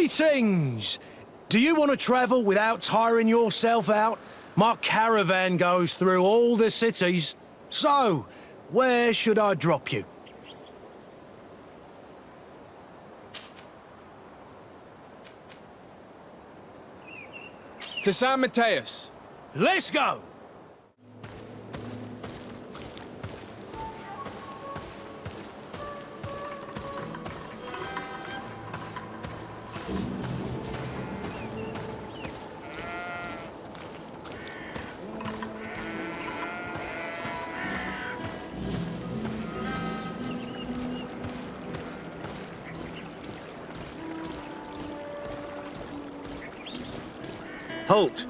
Greetings! Do you want to travel without tiring yourself out? My caravan goes through all the cities. So, where should I drop you? To San Matheus. Let's go! Halt!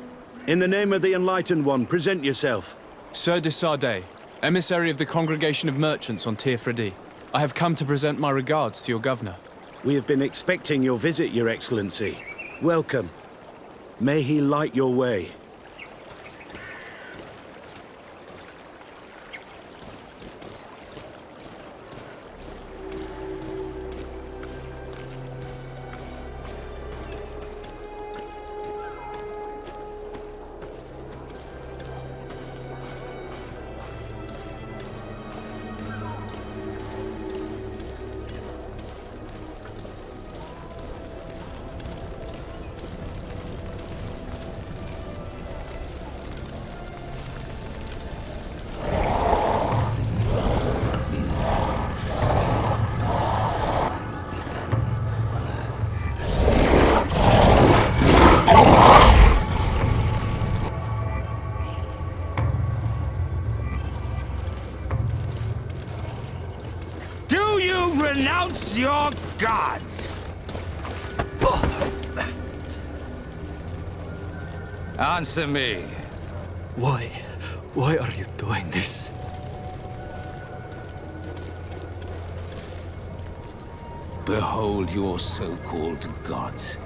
In the name of the Enlightened One, present yourself. Sir De Sardet, emissary of the Congregation of Merchants on Teer Fradee. I have come to present my regards to your governor. We have been expecting your visit, Your Excellency. Welcome. May he light your way. Renounce your gods! Answer me. Why are you doing this? Behold your so-called gods.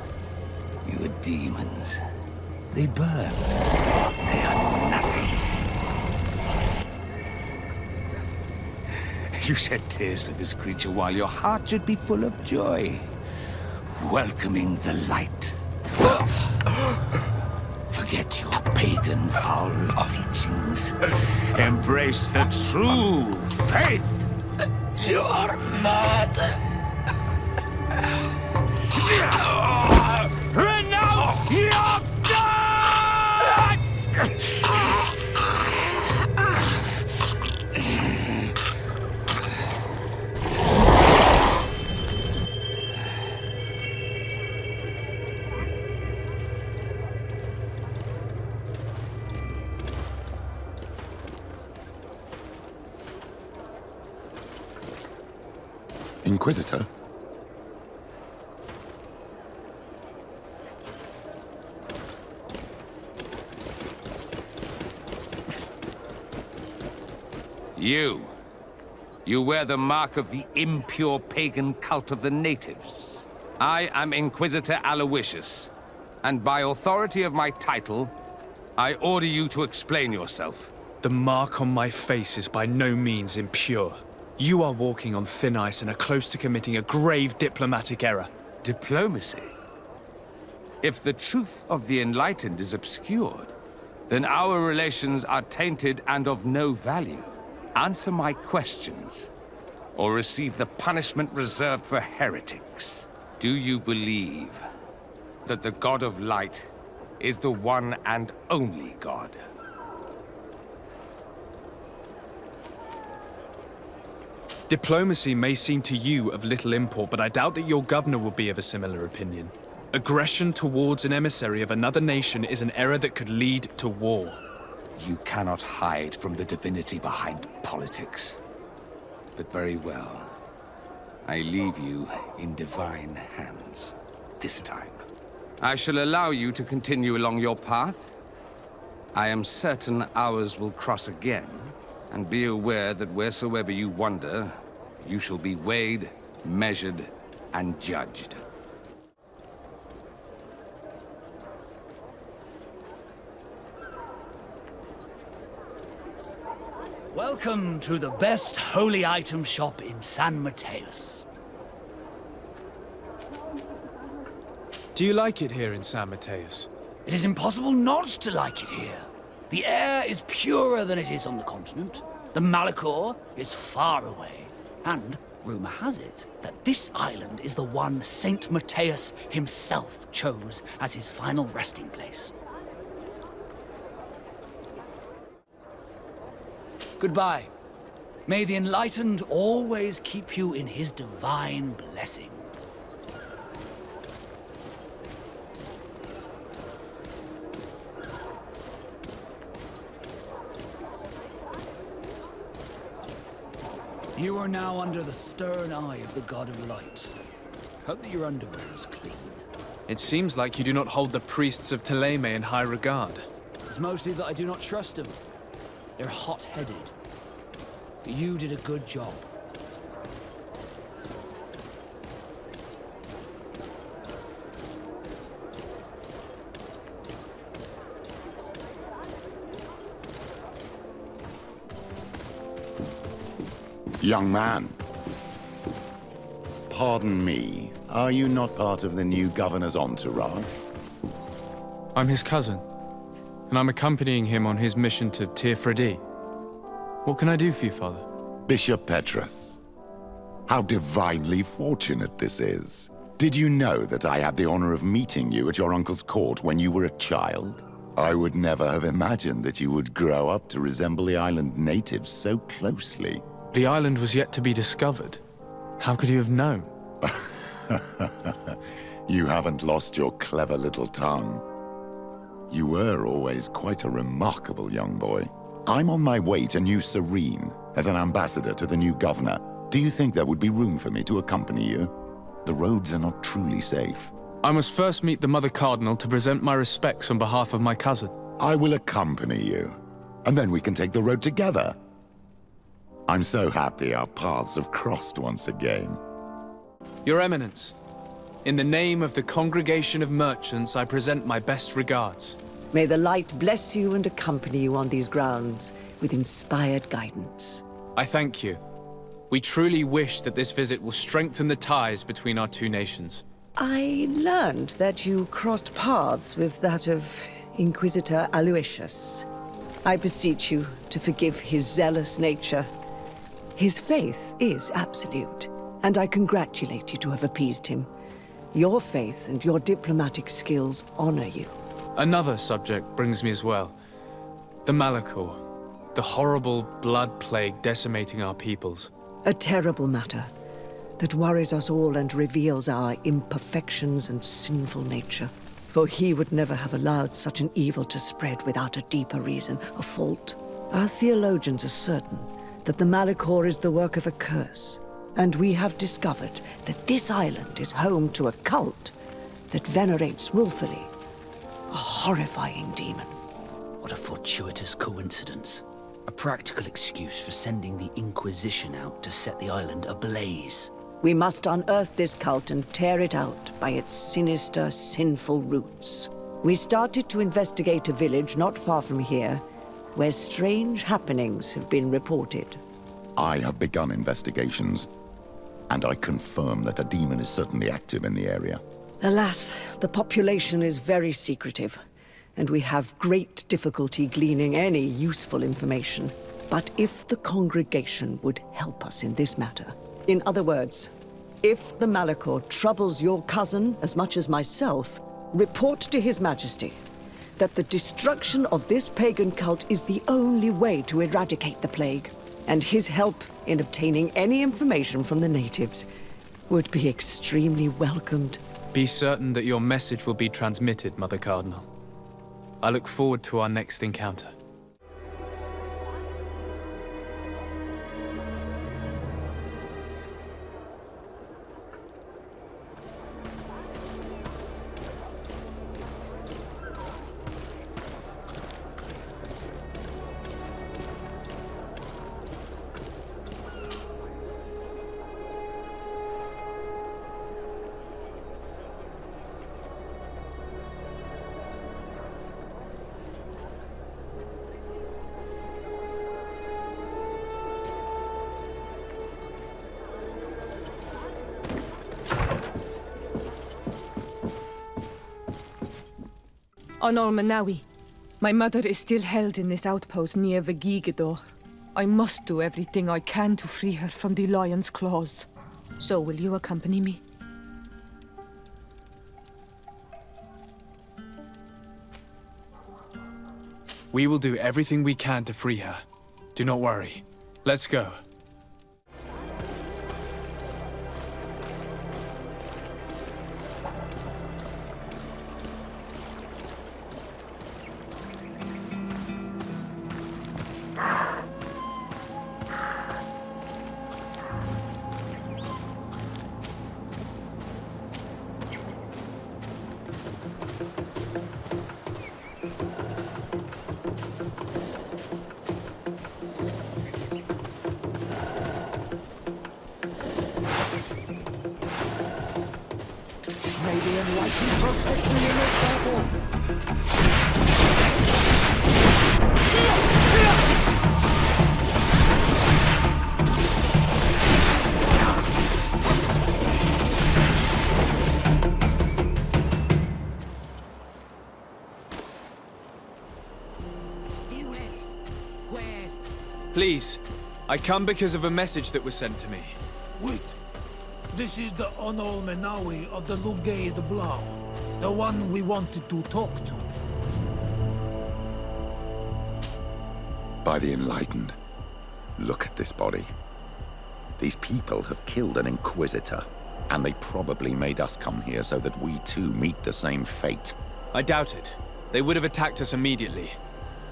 You are demons. They burn. They are nothing. You shed tears for this creature while your heart should be full of joy, welcoming the light. Forget your pagan foul teachings. Embrace the true faith. You are mad. Renounce your gods! Inquisitor? You wear the mark of the impure pagan cult of the natives. I am Inquisitor Aloysius, and by authority of my title, I order you to explain yourself. The mark on my face is by no means impure. You are walking on thin ice and are close to committing a grave diplomatic error. Diplomacy? If the truth of the Enlightened is obscured, then our relations are tainted and of no value. Answer my questions, or receive the punishment reserved for heretics. Do you believe that the God of Light is the one and only God? Diplomacy may seem to you of little import, but I doubt that your governor will be of a similar opinion. Aggression towards an emissary of another nation is an error that could lead to war. You cannot hide from the divinity behind politics. But very well. I leave you in divine hands. This time. I shall allow you to continue along your path. I am certain ours will cross again. And be aware that wheresoever you wander, you shall be weighed, measured, and judged. Welcome to the best holy item shop in San Matheus. Do you like it here in San Matheus? It is impossible not to like it here. The air is purer than it is on the continent. The Malichor is far away. And rumor has it that this island is the one Saint Matheus himself chose as his final resting place. Goodbye. May the Enlightened always keep you in his divine blessing. You are now under the stern eye of the God of Light. Hope that your underwear is clean. It seems like you do not hold the priests of Thélème in high regard. It's mostly that I do not trust them. They're hot-headed. But you did a good job. Young man. Pardon me, are you not part of the new governor's entourage? I'm his cousin, and I'm accompanying him on his mission to Teer Fradee. What can I do for you, Father? Bishop Petrus. How divinely fortunate this is. Did you know that I had the honor of meeting you at your uncle's court when you were a child? I would never have imagined that you would grow up to resemble the island natives so closely. The island was yet to be discovered. How could you have known? You haven't lost your clever little tongue. You were always quite a remarkable young boy. I'm on my way to New Serene as an ambassador to the new governor. Do you think there would be room for me to accompany you? The roads are not truly safe. I must first meet the Mother Cardinal to present my respects on behalf of my cousin. I will accompany you, and then we can take the road together. I'm so happy our paths have crossed once again. Your Eminence, in the name of the Congregation of Merchants, I present my best regards. May the light bless you and accompany you on these grounds with inspired guidance. I thank you. We truly wish that this visit will strengthen the ties between our two nations. I learned that you crossed paths with that of Inquisitor Aloysius. I beseech you to forgive his zealous nature. His faith is absolute, and I congratulate you to have appeased him. Your faith and your diplomatic skills honor you. Another subject brings me as well. The Malichor, the horrible blood plague decimating our peoples. A terrible matter that worries us all and reveals our imperfections and sinful nature. For he would never have allowed such an evil to spread without a deeper reason, a fault. Our theologians are certain that the Malichor is the work of a curse, and we have discovered that this island is home to a cult that venerates willfully a horrifying demon. What a fortuitous coincidence. A practical excuse for sending the Inquisition out to set the island ablaze. We must unearth this cult and tear it out by its sinister, sinful roots. We started to investigate a village not far from here, where strange happenings have been reported. I have begun investigations, and I confirm that a demon is certainly active in the area. Alas, the population is very secretive, and we have great difficulty gleaning any useful information. But if the congregation would help us in this matter, in other words, if the Malichor troubles your cousin as much as myself, report to His Majesty that the destruction of this pagan cult is the only way to eradicate the plague, and his help in obtaining any information from the natives would be extremely welcomed. Be certain that your message will be transmitted, Mother Cardinal. I look forward to our next encounter. Honor Manawi. My mother is still held in this outpost near Vegigedor. I must do everything I can to free her from the lion's claws. So will you accompany me? We will do everything we can to free her. Do not worry. Let's go. May the Enlightened protect me in this battle! Please, I come because of a message that was sent to me. Wait. This is the Onol Menawi of the Legate Blau. The one we wanted to talk to. By the Enlightened. Look at this body. These people have killed an Inquisitor, and they probably made us come here so that we too meet the same fate. I doubt it. They would have attacked us immediately.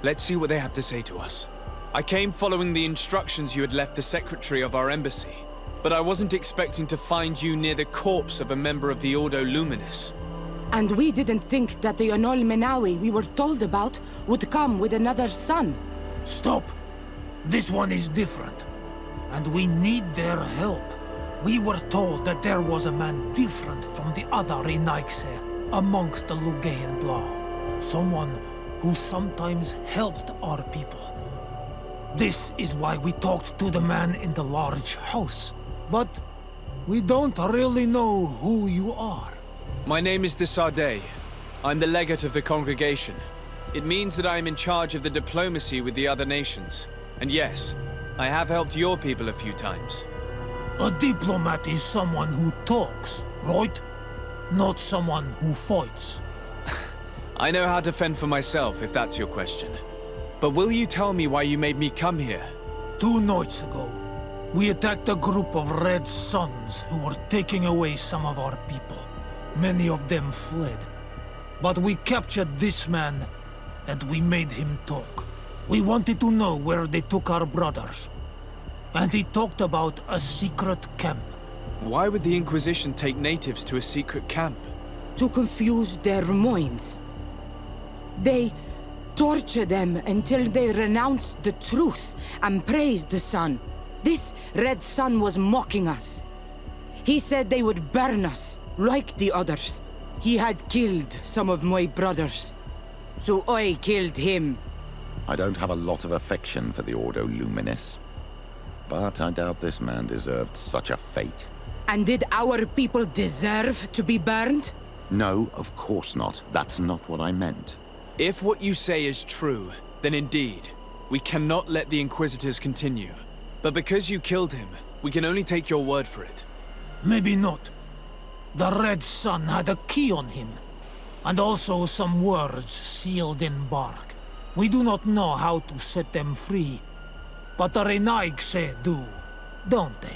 Let's see what they have to say to us. I came following the instructions you had left the secretary of our embassy, but I wasn't expecting to find you near the corpse of a member of the Ordo Luminis. And we didn't think that the Onol Menawi we were told about would come with another son. Stop! This one is different, and we need their help. We were told that there was a man different from the other Renaigse amongst the Legate Blau. Someone who sometimes helped our people. This is why we talked to the man in the large house. But we don't really know who you are. My name is De Sardet. I'm the legate of the congregation. It means that I am in charge of the diplomacy with the other nations. And yes, I have helped your people a few times. A diplomat is someone who talks, right? Not someone who fights. I know how to fend for myself, if that's your question. But will you tell me why you made me come here? 2 nights ago, we attacked a group of Red Suns who were taking away some of our people. Many of them fled. But we captured this man, and we made him talk. We wanted to know where they took our brothers. And he talked about a secret camp. Why would the Inquisition take natives to a secret camp? To confuse their minds. They torture them until they renounce the truth and praise the sun. This Red Sun was mocking us. He said they would burn us, like the others. He had killed some of my brothers, so I killed him. I don't have a lot of affection for the Ordo Luminis, but I doubt this man deserved such a fate. And did our people deserve to be burned? No, of course not. That's not what I meant. If what you say is true, then indeed, we cannot let the Inquisitors continue. But because you killed him, we can only take your word for it. Maybe not. The Red Sun had a key on him, and also some words sealed in bark. We do not know how to set them free, but the Renaigse do, don't they?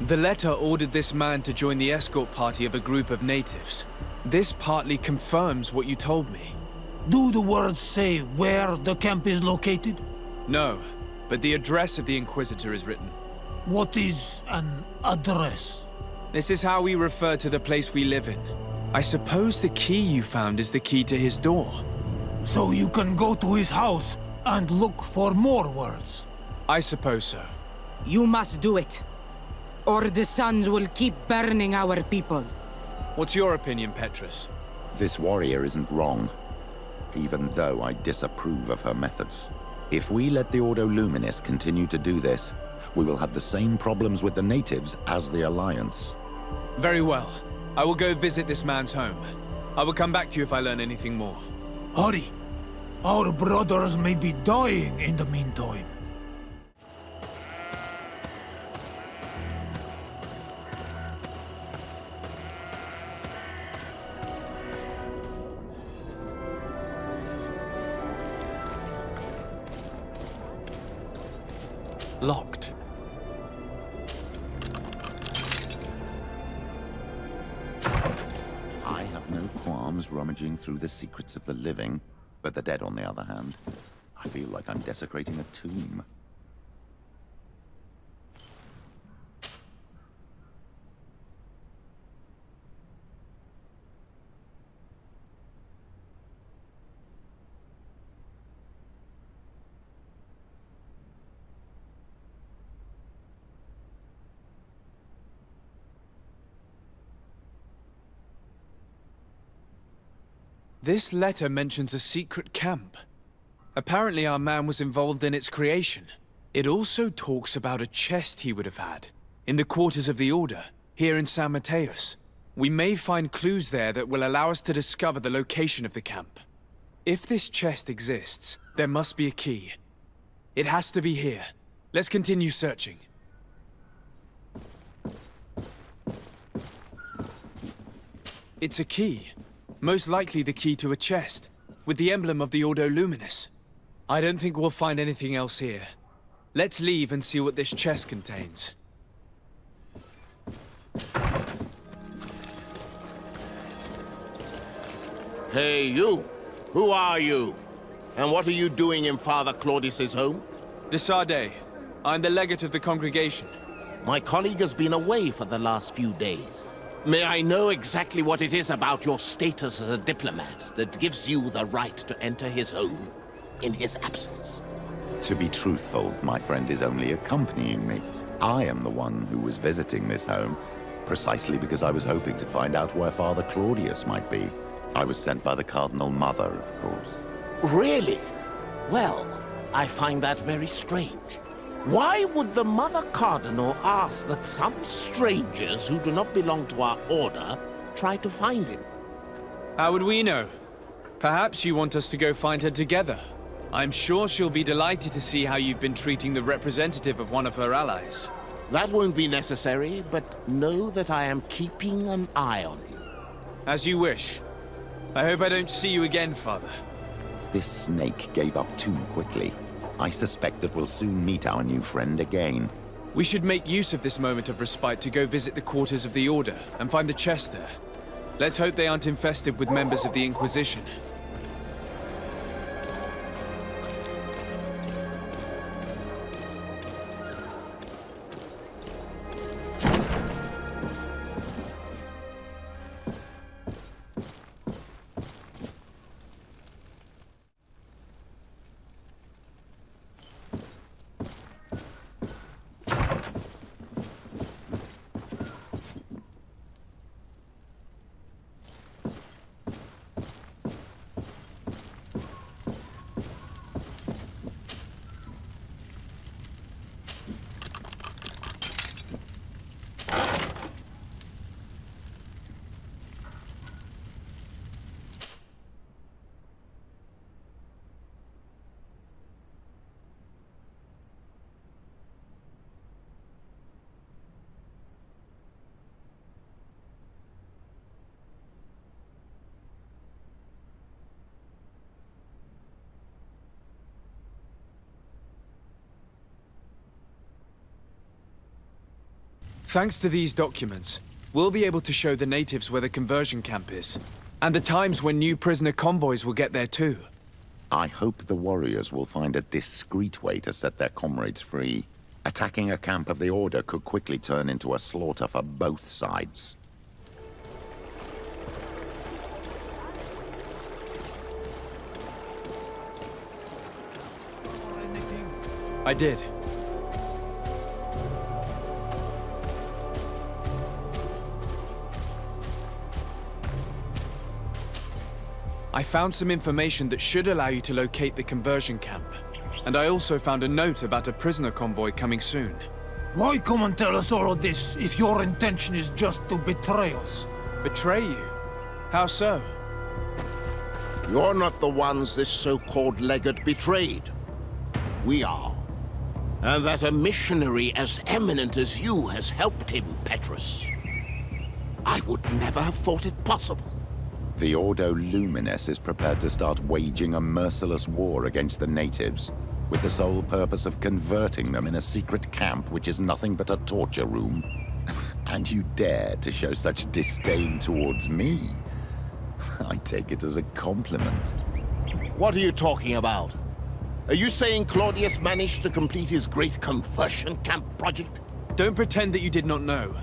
The letter ordered this man to join the escort party of a group of natives. This partly confirms what you told me. Do the words say where the camp is located? No, but the address of the Inquisitor is written. What is an address? This is how we refer to the place we live in. I suppose the key you found is the key to his door. So you can go to his house and look for more words? I suppose so. You must do it, or the suns will keep burning our people. What's your opinion, Petrus? This warrior isn't wrong, even though I disapprove of her methods. If we let the Ordo Luminis continue to do this, we will have the same problems with the natives as the Alliance. Very well. I will go visit this man's home. I will come back to you if I learn anything more. Hurry. Our brothers may be dying in the meantime. Locked. I have no qualms rummaging through the secrets of the living, but the dead, on the other hand, I feel like I'm desecrating a tomb. This letter mentions a secret camp. Apparently our man was involved in its creation. It also talks about a chest he would have had, in the quarters of the Order, here in San Matheus. We may find clues there that will allow us to discover the location of the camp. If this chest exists, there must be a key. It has to be here. Let's continue searching. It's a key. Most likely the key to a chest, with the emblem of the Ordo Luminis. I don't think we'll find anything else here. Let's leave and see what this chest contains. Hey, you! Who are you? And what are you doing in Father Claudius's home? De Sardet. I'm the legate of the congregation. My colleague has been away for the last few days. May I know exactly what it is about your status as a diplomat that gives you the right to enter his home in his absence? To be truthful, my friend is only accompanying me. I am the one who was visiting this home, precisely because I was hoping to find out where Father Claudius might be. I was sent by the Cardinal Mother, of course. Really? Well, I find that very strange. Why would the Mother Cardinal ask that some strangers who do not belong to our order try to find him? How would we know? Perhaps you want us to go find her together. I'm sure she'll be delighted to see how you've been treating the representative of one of her allies. That won't be necessary, but know that I am keeping an eye on you. As you wish. I hope I don't see you again, Father. This snake gave up too quickly. I suspect that we'll soon meet our new friend again. We should make use of this moment of respite to go visit the quarters of the Order and find the chest there. Let's hope they aren't infested with members of the Inquisition. Thanks to these documents, we'll be able to show the natives where the conversion camp is, and the times when new prisoner convoys will get there too. I hope the warriors will find a discreet way to set their comrades free. Attacking a camp of the Order could quickly turn into a slaughter for both sides. I did. I found some information that should allow you to locate the conversion camp. And I also found a note about a prisoner convoy coming soon. Why come and tell us all of this if your intention is just to betray us? Betray you? How so? You're not the ones this so-called legate betrayed. We are. And that a missionary as eminent as you has helped him, Petrus. I would never have thought it possible. The Ordo Luminis is prepared to start waging a merciless war against the natives, with the sole purpose of converting them in a secret camp which is nothing but a torture room. And you dare to show such disdain towards me? I take it as a compliment. What are you talking about? Are you saying Claudius managed to complete his great conversion camp project? Don't pretend that you did not know.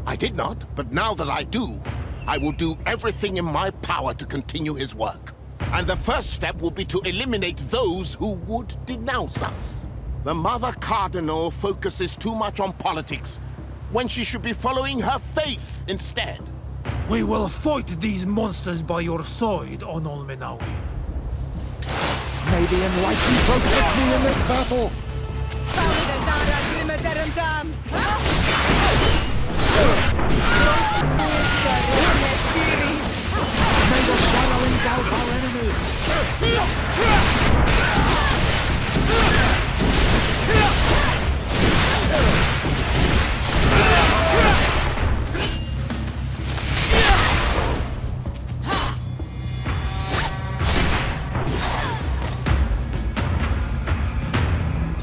I did not, but now that I do, I will do everything in my power to continue his work. And the first step will be to eliminate those who would denounce us. The Mother Cardinal focuses too much on politics, when she should be following her faith instead. We will fight these monsters by your side, on Olmenawi. May the Enlightened protect me in this battle! May the shadow engulf our enemies!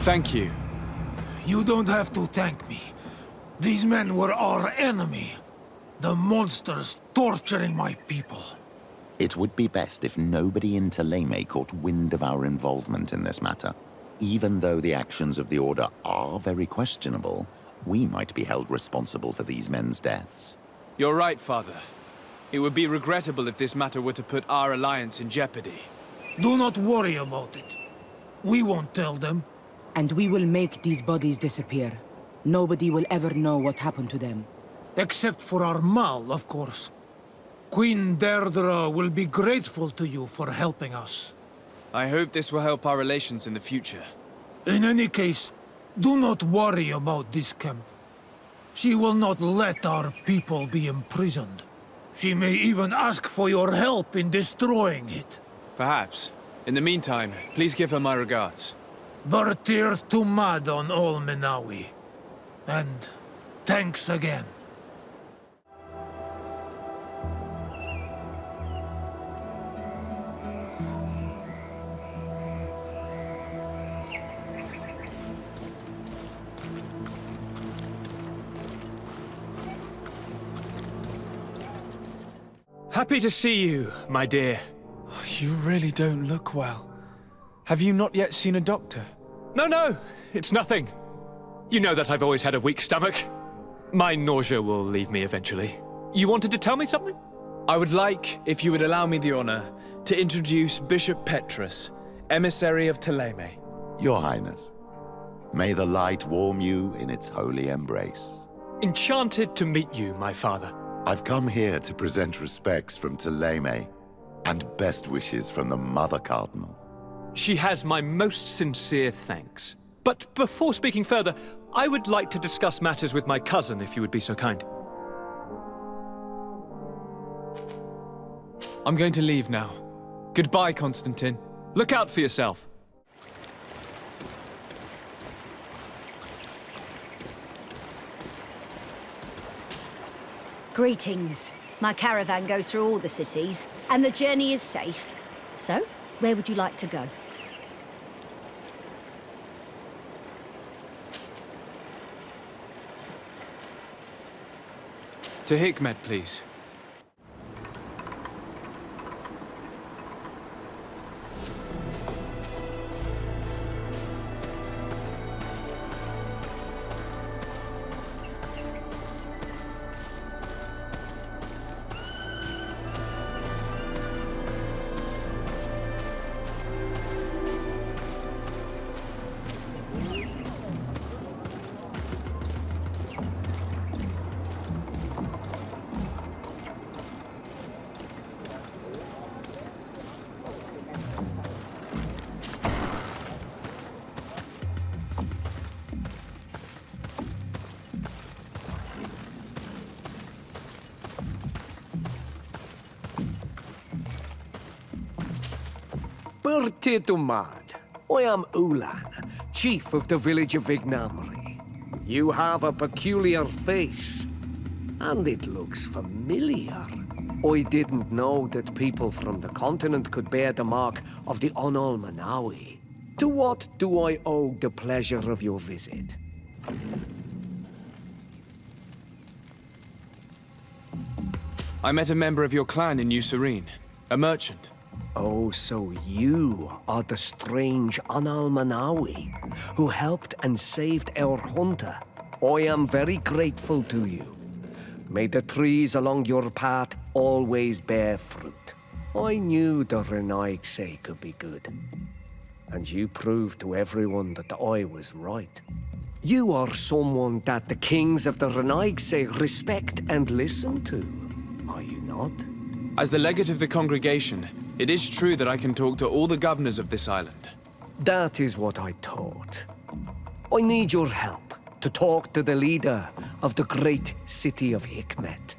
Thank you. You don't have to thank me. These men were our enemy. The monsters torturing my people. It would be best if nobody in Thélème caught wind of our involvement in this matter. Even though the actions of the Order are very questionable, we might be held responsible for these men's deaths. You're right, Father. It would be regrettable if this matter were to put our alliance in jeopardy. Do not worry about it. We won't tell them. And we will make these bodies disappear. Nobody will ever know what happened to them. Except for our Mal, of course. Queen Deirdre will be grateful to you for helping us. I hope this will help our relations in the future. In any case, do not worry about this camp. She will not let our people be imprisoned. She may even ask for your help in destroying it. Perhaps. In the meantime, please give her my regards. Bertir Tumad on Olmenawi. And thanks again. Happy to see you, my dear. You really don't look well. Have you not yet seen a doctor? No, it's nothing. You know that I've always had a weak stomach. My nausea will leave me eventually. You wanted to tell me something? I would like, if you would allow me the honor, to introduce Bishop Petrus, emissary of Thélème. Your Highness, may the light warm you in its holy embrace. Enchanted to meet you, my father. I've come here to present respects from Thélème, and best wishes from the Mother Cardinal. She has my most sincere thanks. But before speaking further, I would like to discuss matters with my cousin, if you would be so kind. I'm going to leave now. Goodbye, Constantine. Look out for yourself. Greetings. My caravan goes through all the cities, and the journey is safe. So, where would you like to go? To Hikmet, please. Bertie Dumad. I am Ulan, chief of the village of Vignamri. You have a peculiar face, and it looks familiar. I didn't know that people from the continent could bear the mark of the Onol Manawi. To what do I owe the pleasure of your visit? I met a member of your clan in New Serene, a merchant. Oh, so you are the strange Onol Manawi who helped and saved our hunter. I am very grateful to you. May the trees along your path always bear fruit. I knew the Renaigse could be good. And you proved to everyone that I was right. You are someone that the kings of the Renaigse respect and listen to, are you not? As the legate of the congregation, it is true that I can talk to all the governors of this island. That is what I thought. I need your help to talk to the leader of the great city of Hikmet.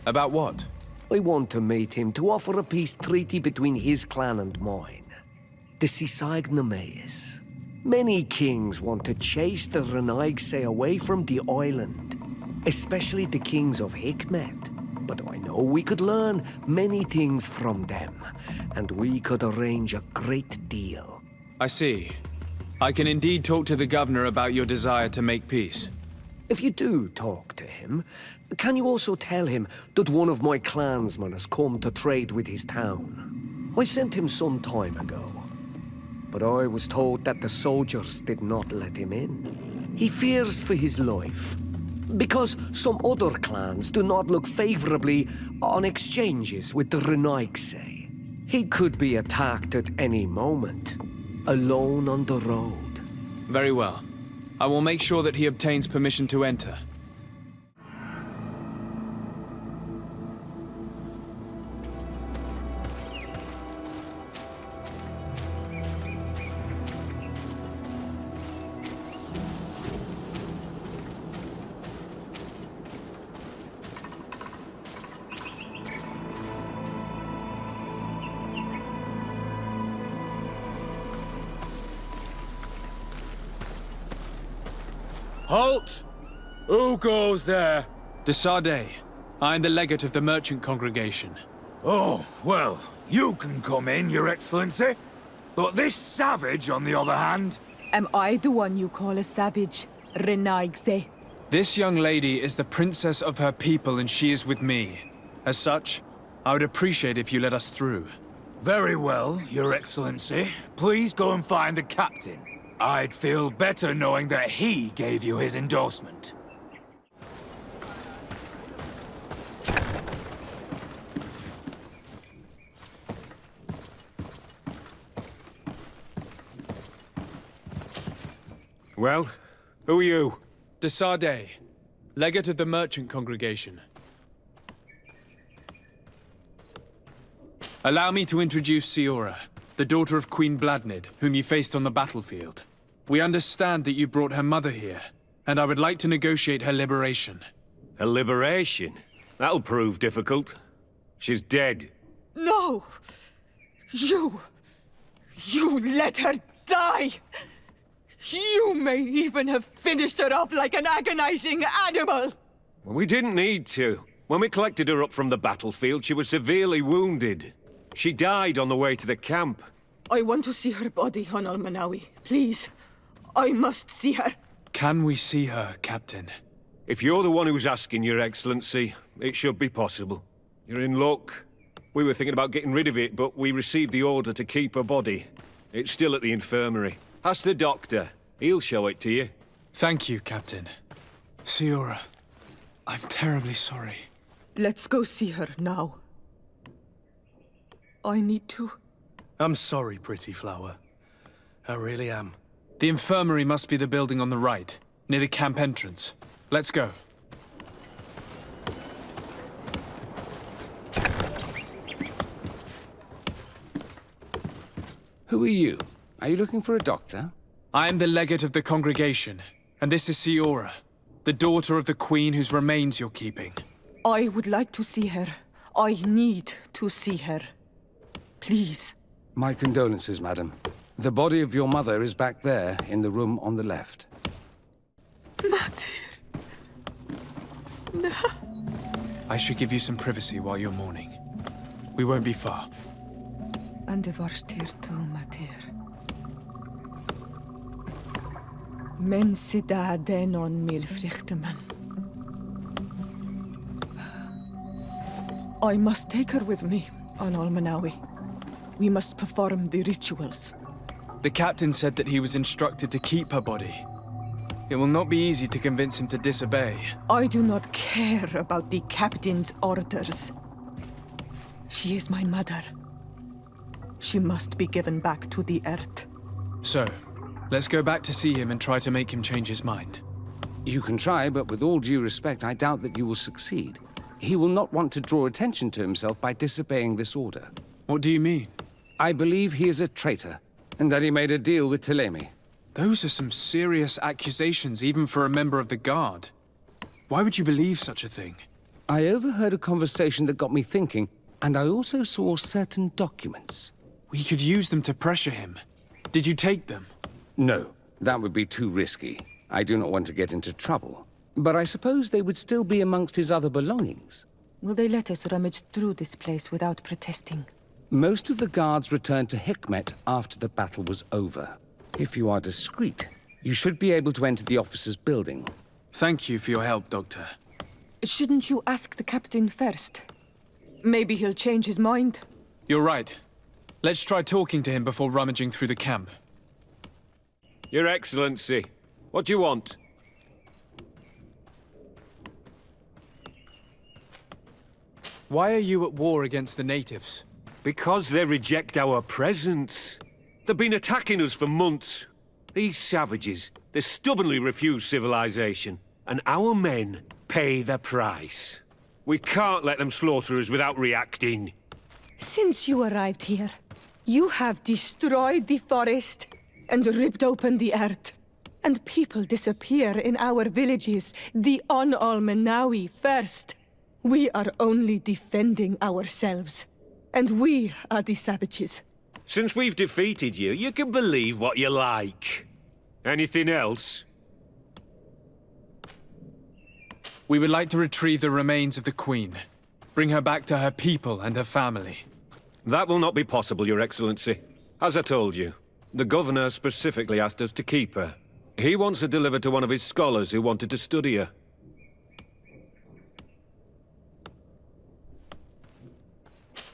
About what? I want to meet him to offer a peace treaty between his clan and mine. The Matheus. Many kings want to chase the Renaigse away from the island, especially the kings of Hikmet. But I know we could learn many things from them, and we could arrange a great deal. I see. I can indeed talk to the governor about your desire to make peace. If you do talk to him, can you also tell him that one of my clansmen has come to trade with his town? I sent him some time ago, but I was told that the soldiers did not let him in. He fears for his life, because some other clans do not look favorably on exchanges with the Renaigse. He could be attacked at any moment, alone on the road. Very well. I will make sure that he obtains permission to enter. Halt! Who goes there? De Sardet. I am the legate of the merchant congregation. Oh, well, you can come in, Your Excellency. But this savage, on the other hand... Am I the one you call a savage, Renaigse? This young lady is the princess of her people and she is with me. As such, I would appreciate if you let us through. Very well, Your Excellency. Please go and find the captain. I'd feel better knowing that he gave you his endorsement. Well, who are you? De Sardet, legate of the merchant congregation. Allow me to introduce Siora, the daughter of Queen Bládnid, whom you faced on the battlefield. We understand that you brought her mother here, and I would like to negotiate her liberation. Her liberation? That'll prove difficult. She's dead. No! You let her die! You may even have finished her off like an agonizing animal! Well, we didn't need to. When we collected her up from the battlefield, she was severely wounded. She died on the way to the camp. I want to see her body, Onol Manawi. Please. I must see her. Can we see her, Captain? If you're the one who's asking, Your Excellency, it should be possible. You're in luck. We were thinking about getting rid of it, but we received the order to keep her body. It's still at the infirmary. Ask the doctor. He'll show it to you. Thank you, Captain. Siora, I'm terribly sorry. Let's go see her now. I need to. I'm sorry, pretty flower. I really am. The infirmary must be the building on the right, near the camp entrance. Let's go. Who are you? Are you looking for a doctor? I am the legate of the congregation, and this is Siora, the daughter of the queen whose remains you're keeping. I would like to see her. I need to see her. Please. My condolences, madam. The body of your mother is back there, in the room on the left. Matheus. No. I should give you some privacy while you're mourning. We won't be far. And de Teer too, Matheus. Men sida denon mil frichteman. I must take her with me on Almanawi. We must perform the rituals. The captain said that he was instructed to keep her body. It will not be easy to convince him to disobey. I do not care about the captain's orders. She is my mother. She must be given back to the earth. So, let's go back to see him and try to make him change his mind. You can try, but with all due respect, I doubt that you will succeed. He will not want to draw attention to himself by disobeying this order. What do you mean? I believe he is a traitor, and that he made a deal with Ptolemy. Those are some serious accusations, even for a member of the Guard. Why would you believe such a thing? I overheard a conversation that got me thinking, and I also saw certain documents. We could use them to pressure him. Did you take them? No, that would be too risky. I do not want to get into trouble. But I suppose they would still be amongst his other belongings. Will they let us rummage through this place without protesting? Most of the guards returned to Hikmet after the battle was over. If you are discreet, you should be able to enter the officer's building. Thank you for your help, Doctor. Shouldn't you ask the captain first? Maybe he'll change his mind. You're right. Let's try talking to him before rummaging through the camp. Your Excellency, what do you want? Why are you at war against the natives? Because they reject our presence. They've been attacking us for months. These savages, they stubbornly refuse civilization, and our men pay the price. We can't let them slaughter us without reacting. Since you arrived here, you have destroyed the forest and ripped open the earth. And people disappear in our villages, the On-Almanawi first. We are only defending ourselves. And we are the savages. Since we've defeated you, you can believe what you like. Anything else? We would like to retrieve the remains of the Queen. Bring her back to her people and her family. That will not be possible, Your Excellency. As I told you, the Governor specifically asked us to keep her. He wants her delivered to one of his scholars who wanted to study her.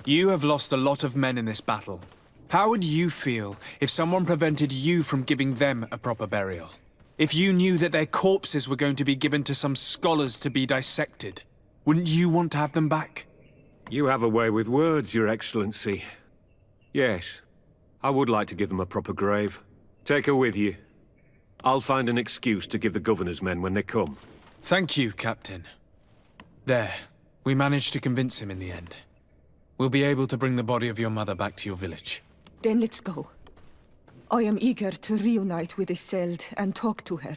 You have lost a lot of men in this battle. How would you feel if someone prevented you from giving them a proper burial? If you knew that their corpses were going to be given to some scholars to be dissected, wouldn't you want to have them back? You have a way with words, Your Excellency. Yes, I would like to give them a proper grave. Take her with you. I'll find an excuse to give the Governor's men when they come. Thank you, Captain. There, we managed to convince him in the end. We'll be able to bring the body of your mother back to your village. Then let's go. I am eager to reunite with Iselt and talk to her.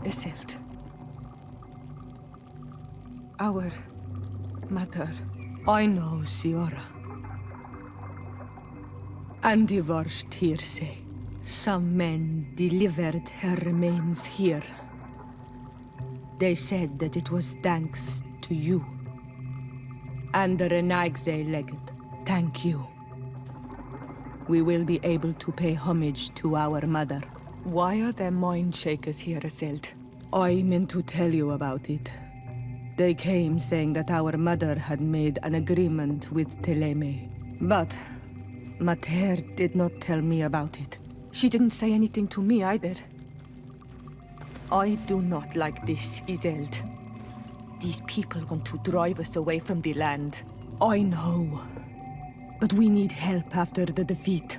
Iselt. Our mother. I know, Siora. And the worst here say, some men delivered her remains here. They said that it was thanks to you. And the Renaigse Legate, thank you. We will be able to pay homage to our mother. Why are there mind shakers here, Iselt? I meant to tell you about it. They came saying that our mother had made an agreement with Ptolemy. But Matheus did not tell me about it. She didn't say anything to me either. I do not like this, Iselt. These people want to drive us away from the land. I know. But we need help after the defeat.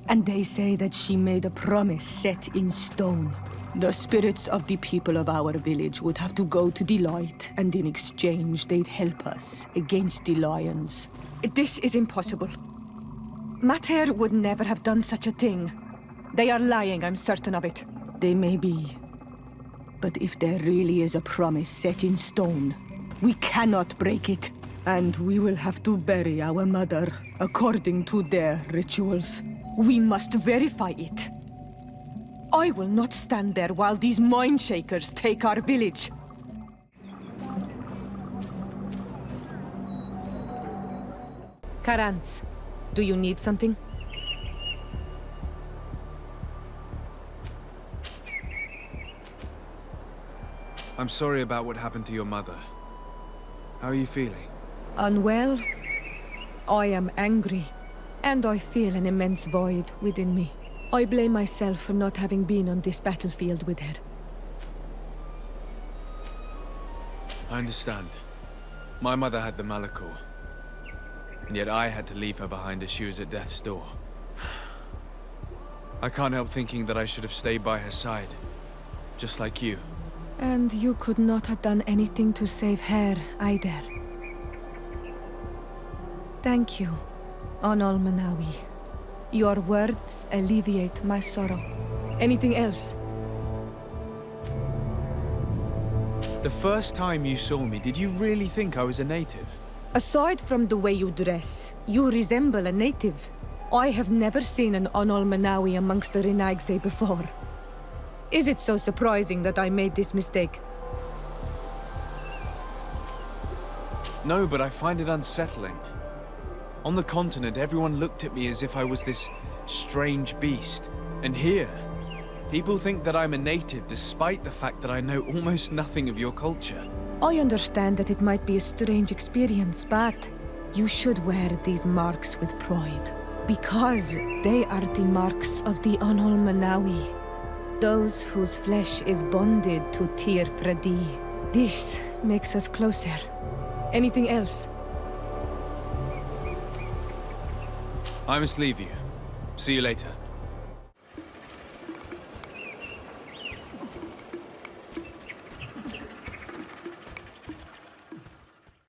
And they say that she made a promise set in stone. The spirits of the people of our village would have to go to the light, and in exchange they'd help us against the lions. This is impossible. Matheus would never have done such a thing. They are lying, I'm certain of it. They may be. But if there really is a promise set in stone, we cannot break it. And we will have to bury our mother according to their rituals. We must verify it. I will not stand there while these mind shakers take our village. Karans, do you need something? I'm sorry about what happened to your mother. How are you feeling? Unwell? I am angry, and I feel an immense void within me. I blame myself for not having been on this battlefield with her. I understand. My mother had the Malichor, and yet I had to leave her behind as she was at death's door. I can't help thinking that I should have stayed by her side, just like you. And you could not have done anything to save her, either. Thank you, Onol Manawi. Your words alleviate my sorrow. Anything else? The first time you saw me, did you really think I was a native? Aside from the way you dress, you resemble a native. I have never seen an Onol Manawi amongst the Renaigse before. Is it so surprising that I made this mistake? No, but I find it unsettling. On the continent, everyone looked at me as if I was this strange beast. And here, people think that I'm a native despite the fact that I know almost nothing of your culture. I understand that it might be a strange experience, but you should wear these marks with pride. Because they are the marks of the Onol Manawi. Those whose flesh is bonded to Teer Fradee. This makes us closer. Anything else? I must leave you. See you later.